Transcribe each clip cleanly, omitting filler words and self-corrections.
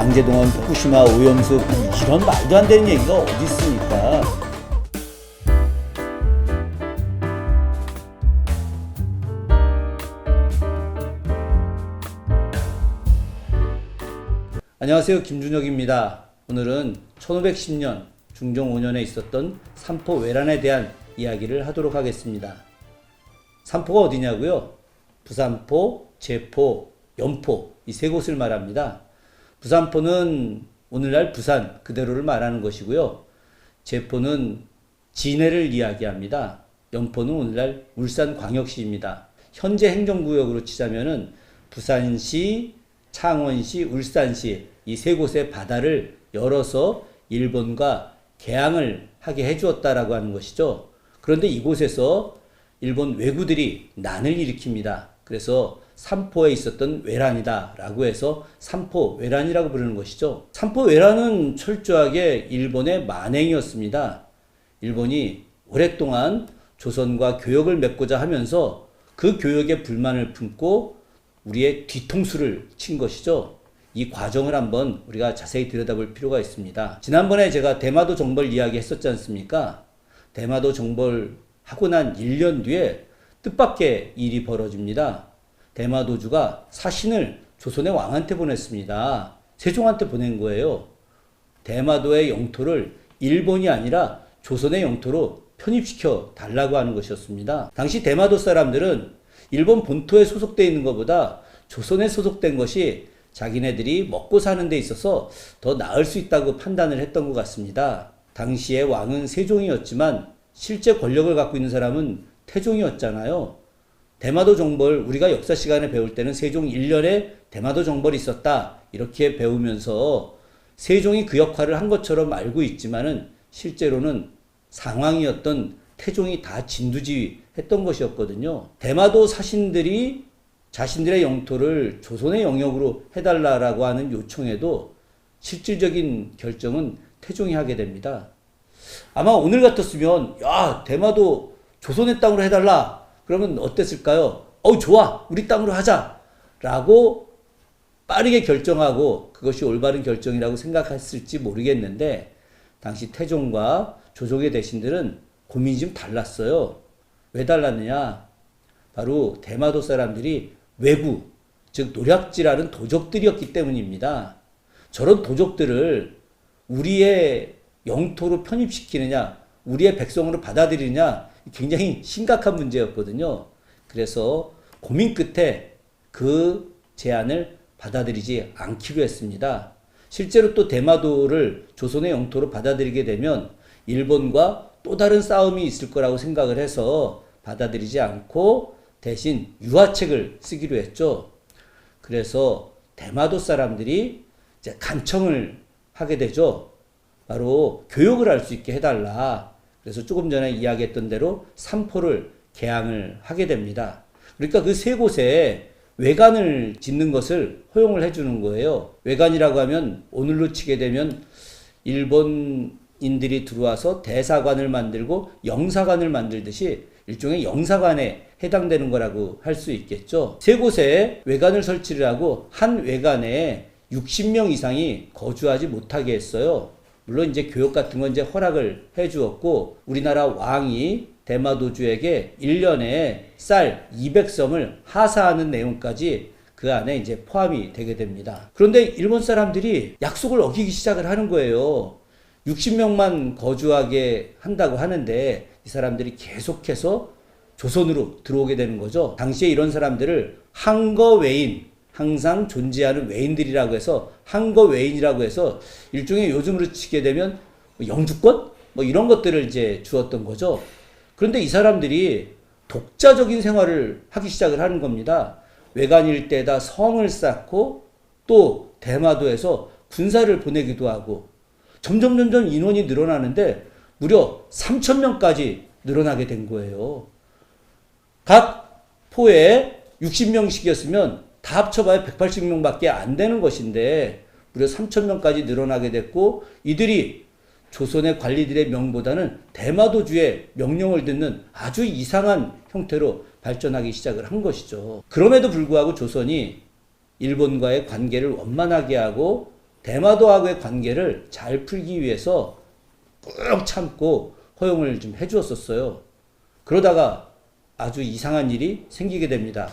강제동원, 후쿠시마 오염수 이런 말도 안 되는 얘기가 어디 있습니까? 안녕하세요, 김준혁입니다. 오늘은 1510년 중종 5년에 있었던 삼포 외란에 대한 이야기를 하도록 하겠습니다. 삼포가 어디냐고요? 부산포, 제포, 연포 이 세 곳을 말합니다. 부산포는 오늘날 부산 그대로를 말하는 것이고요. 제포는 진해를 이야기합니다. 연포는 오늘날 울산광역시입니다. 현재 행정구역으로 치자면은 부산시, 창원시, 울산시 이 세 곳의 바다를 열어서 일본과 개항을 하게 해주었다라고 하는 것이죠. 그런데 이곳에서 일본 왜구들이 난을 일으킵니다. 그래서 삼포에 있었던 외란이다 라고 해서 삼포 외란이라고 부르는 것이죠. 삼포 외란은 철저하게 일본의 만행이었습니다. 일본이 오랫동안 조선과 교역을 맺고자 하면서 그 교역에 불만을 품고 우리의 뒤통수를 친 것이죠. 이 과정을 한번 우리가 자세히 들여다볼 필요가 있습니다. 지난번에 제가 대마도 정벌 이야기 했었지 않습니까? 대마도 정벌 하고 난 1년 뒤에 뜻밖의 일이 벌어집니다. 대마도주가 사신을 조선의 왕한테 보냈습니다. 세종한테 보낸 거예요. 대마도의 영토를 일본이 아니라 조선의 영토로 편입시켜 달라고 하는 것이었습니다. 당시 대마도 사람들은 일본 본토에 소속되어 있는 것보다 조선에 소속된 것이 자기네들이 먹고 사는 데 있어서 더 나을 수 있다고 판단을 했던 것 같습니다. 당시의 왕은 세종이었지만 실제 권력을 갖고 있는 사람은 태종이었잖아요. 대마도 정벌 우리가 역사 시간에 배울 때는 세종 1년에 대마도 정벌이 있었다 이렇게 배우면서 세종이 그 역할을 한 것처럼 알고 있지만은 실제로는 상황이었던 태종이 다 진두지휘했던 것이었거든요. 대마도 사신들이 자신들의 영토를 조선의 영역으로 해달라고 하는 요청에도 실질적인 결정은 태종이 하게 됩니다. 아마 오늘 같았으면 야 대마도 조선의 땅으로 해달라 그러면 어땠을까요? 좋아 우리 땅으로 하자 라고 빠르게 결정하고 그것이 올바른 결정이라고 생각했을지 모르겠는데 당시 태종과 조정의 대신들은 고민이 좀 달랐어요. 왜 달랐느냐? 바로 대마도 사람들이 왜구, 즉 노략질하는 도적들이었기 때문입니다. 저런 도적들을 우리의 영토로 편입시키느냐, 우리의 백성으로 받아들이느냐 굉장히 심각한 문제였거든요. 그래서 고민 끝에 그 제안을 받아들이지 않기로 했습니다. 실제로 또 대마도를 조선의 영토로 받아들이게 되면 일본과 또 다른 싸움이 있을 거라고 생각을 해서 받아들이지 않고 대신 유화책을 쓰기로 했죠. 그래서 대마도 사람들이 이제 간청을 하게 되죠. 바로 교육을 할 수 있게 해달라. 그래서 조금 전에 이야기했던 대로 삼포를 개항을 하게 됩니다. 그러니까 그 세 곳에 외관을 짓는 것을 허용을 해주는 거예요. 외관이라고 하면 오늘로 치게 되면 일본인들이 들어와서 대사관을 만들고 영사관을 만들듯이 일종의 영사관에 해당되는 거라고 할 수 있겠죠. 세 곳에 외관을 설치를 하고 한 외관에 60명 이상이 거주하지 못하게 했어요. 물론 이제 교역 같은 건 이제 허락을 해 주었고 우리나라 왕이 대마도주에게 1년에 쌀 200섬을 하사하는 내용까지 그 안에 이제 포함이 되게 됩니다. 그런데 일본 사람들이 약속을 어기기 시작을 하는 거예요. 60명만 거주하게 한다고 하는데 이 사람들이 계속해서 조선으로 들어오게 되는 거죠. 당시에 이런 사람들을 항거외인, 항상 존재하는 외인들이라고 해서 항거외인이라고 해서 일종의 요즘으로 치게 되면 영주권? 이런 것들을 이제 주었던 거죠. 그런데 이 사람들이 독자적인 생활을 하기 시작을 하는 겁니다. 외관 일대에다 성을 쌓고 또 대마도에서 군사를 보내기도 하고 점점 인원이 늘어나는데 무려 3,000명까지 늘어나게 된 거예요. 각 포에 60명씩이었으면 다 합쳐봐야 180명밖에 안 되는 것인데 무려 3,000명까지 늘어나게 됐고 이들이 조선의 관리들의 명보다는 대마도주의 명령을 듣는 아주 이상한 형태로 발전하기 시작을 한 것이죠. 그럼에도 불구하고 조선이 일본과의 관계를 원만하게 하고 대마도하고의 관계를 잘 풀기 위해서 꾹 참고 허용을 좀 해주었었어요. 그러다가 아주 이상한 일이 생기게 됩니다.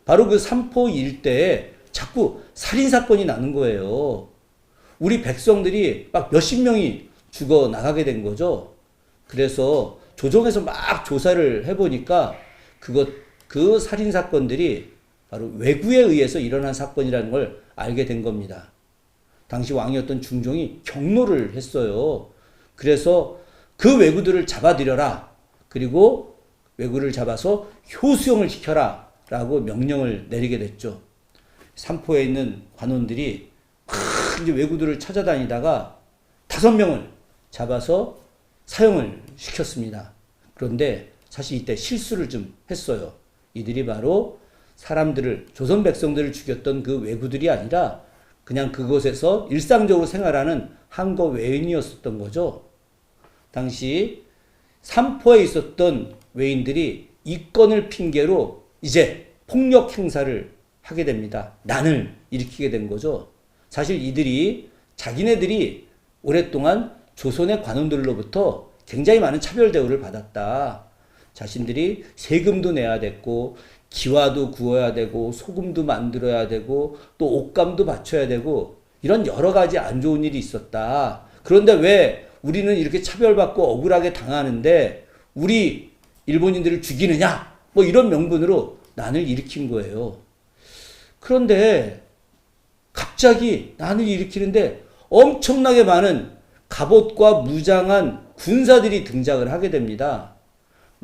바로 그 삼포 일대에 자꾸 살인사건이 나는 거예요. 우리 백성들이 막 몇십 명이 죽어 나가게 된 거죠. 그래서 조정에서 막 조사를 해보니까 그 살인사건들이 바로 왜구에 의해서 일어난 사건이라는 걸 알게 된 겁니다. 당시 왕이었던 중종이 경로를 했어요. 그래서 그 왜구들을 잡아들여라. 그리고 왜구를 잡아서 효수형을 시켜라. 라고 명령을 내리게 됐죠. 삼포에 있는 관원들이 이제 왜구들을 찾아다니다가 5명을 잡아서 사형을 시켰습니다. 그런데 사실 이때 실수를 좀 했어요. 이들이 바로 사람들을, 조선 백성들을 죽였던 그 왜구들이 아니라 그냥 그곳에서 일상적으로 생활하는 한거 외인이었었던 거죠. 당시 삼포에 있었던 외인들이 이 건을 핑계로 이제 폭력 행사를 하게 됩니다. 난을 일으키게 된 거죠. 사실 이들이 자기네들이 오랫동안 조선의 관원들로부터 굉장히 많은 차별 대우를 받았다. 자신들이 세금도 내야 됐고 기와도 구워야 되고 소금도 만들어야 되고 또 옷감도 바쳐야 되고 이런 여러 가지 안 좋은 일이 있었다. 그런데 왜 우리는 이렇게 차별받고 억울하게 당하는데 우리 일본인들을 죽이느냐? 뭐 이런 명분으로 난을 일으킨 거예요. 그런데 갑자기 난을 일으키는데 엄청나게 많은 갑옷과 무장한 군사들이 등장을 하게 됩니다.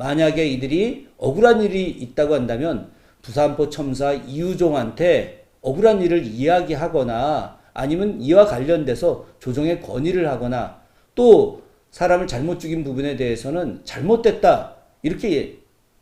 만약에 이들이 억울한 일이 있다고 한다면 부산포 첨사 이유종한테 억울한 일을 이야기하거나 아니면 이와 관련돼서 조정에 건의를 하거나 또 사람을 잘못 죽인 부분에 대해서는 잘못됐다 이렇게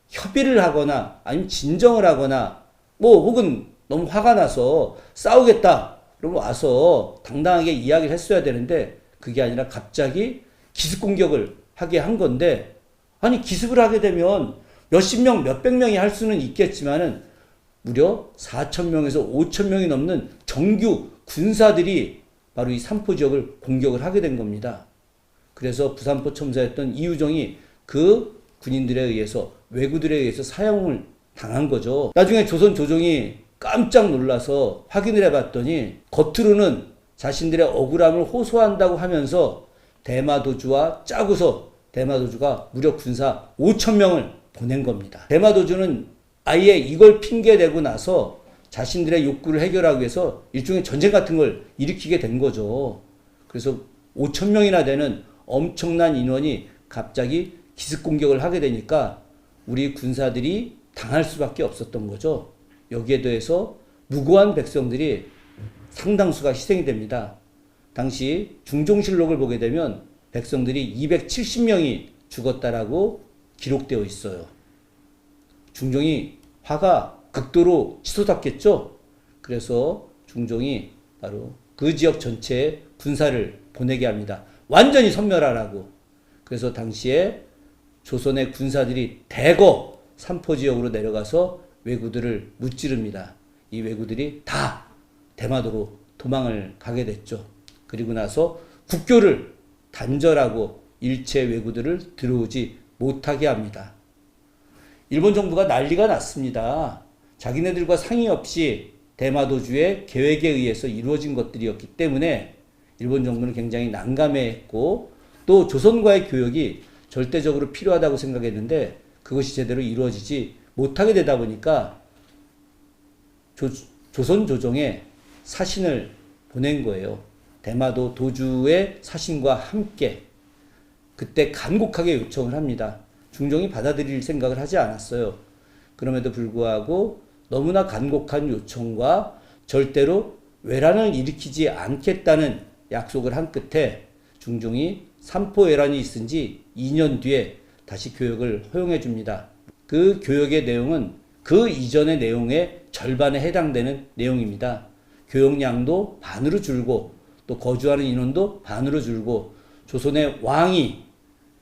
협의를 하거나 아니면 진정을 하거나 뭐 혹은 너무 화가 나서 싸우겠다 그러면 와서 당당하게 이야기를 했어야 되는데 그게 아니라 갑자기 기습 공격을 하게 한 건데 아니 기습을 하게 되면 몇십 명, 몇백 명이 할 수는 있겠지만은 무려 4,000명에서 5,000명이 넘는 정규 군사들이 바로 이 삼포 지역을 공격을 하게 된 겁니다. 그래서 부산포 첨사였던 이유정이 그 군인들에 의해서 왜구들에 의해서 사형을 당한 거죠. 나중에 조선 조정이 깜짝 놀라서 확인을 해봤더니 겉으로는 자신들의 억울함을 호소한다고 하면서 대마도주와 짜고서 대마도주가 무려 군사 5,000명을 보낸 겁니다. 대마도주는 아예 이걸 핑계대고 나서 자신들의 욕구를 해결하기 위해서 일종의 전쟁 같은 걸 일으키게 된 거죠. 그래서 5,000명이나 되는 엄청난 인원이 갑자기 기습 공격을 하게 되니까 우리 군사들이 당할 수밖에 없었던 거죠. 여기에 대해서 무고한 백성들이 상당수가 희생이 됩니다. 당시 중종실록을 보게 되면 백성들이 270명이 죽었다라고 기록되어 있어요. 중종이 화가 극도로 치솟았겠죠. 그래서 중종이 바로 그 지역 전체에 군사를 보내게 합니다. 완전히 섬멸하라고. 그래서 당시에 조선의 군사들이 대거 삼포 지역으로 내려가서 왜구들을 무찌릅니다. 이 왜구들이 다 대마도로 도망을 가게 됐죠. 그리고 나서 국교를 단절하고 일체 왜구들을 들어오지 못하게 합니다. 일본 정부가 난리가 났습니다. 자기네들과 상의 없이 대마도주의 계획에 의해서 이루어진 것들이었기 때문에 일본 정부는 굉장히 난감해했고 또 조선과의 교역이 절대적으로 필요하다고 생각했는데 그것이 제대로 이루어지지 못하게 되다 보니까 조선 조정에 사신을 보낸 거예요. 대마도 도주의 사신과 함께 그때 간곡하게 요청을 합니다. 중종이 받아들일 생각을 하지 않았어요. 그럼에도 불구하고 너무나 간곡한 요청과 절대로 외란을 일으키지 않겠다는 약속을 한 끝에 중종이 삼포 외란이 있은 지 2년 뒤에 다시 교역을 허용해 줍니다. 그 교역의 내용은 그 이전의 내용의 절반에 해당되는 내용입니다. 교역량도 반으로 줄고 또 거주하는 인원도 반으로 줄고 조선의 왕이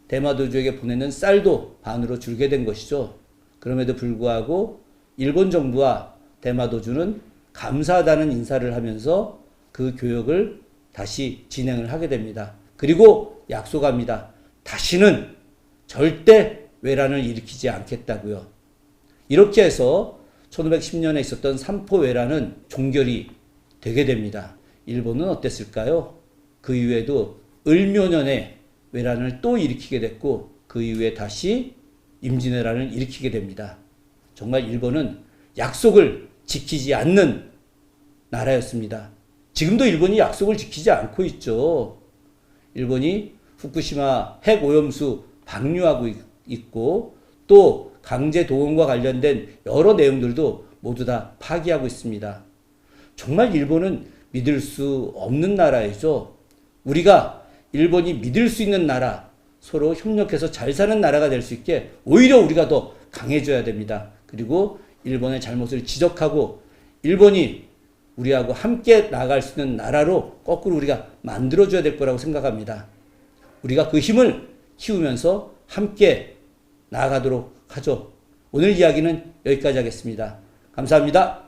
대마도주에게 보내는 쌀도 반으로 줄게 된 것이죠. 그럼에도 불구하고 일본 정부와 대마도주는 감사하다는 인사를 하면서 그 교역을 다시 진행을 하게 됩니다. 그리고 약속합니다. 다시는 절대 외란을 일으키지 않겠다고요. 이렇게 해서 1510년에 있었던 삼포 외란은 종결이 되게 됩니다. 일본은 어땠을까요? 그 이후에도 을묘년에 외란을 또 일으키게 됐고 그 이후에 다시 임진왜란을 일으키게 됩니다. 정말 일본은 약속을 지키지 않는 나라였습니다. 지금도 일본이 약속을 지키지 않고 있죠. 일본이 후쿠시마 핵오염수 방류하고 있고 또 강제 동원과 관련된 여러 내용들도 모두 다 파기하고 있습니다. 정말 일본은 믿을 수 없는 나라이죠. 우리가 일본이 믿을 수 있는 나라, 서로 협력해서 잘 사는 나라가 될 수 있게 오히려 우리가 더 강해져야 됩니다. 그리고 일본의 잘못을 지적하고 일본이 우리하고 함께 나아갈 수 있는 나라로 거꾸로 우리가 만들어줘야 될 거라고 생각합니다. 우리가 그 힘을 키우면서 함께 나아가도록 하죠. 오늘 이야기는 여기까지 하겠습니다. 감사합니다.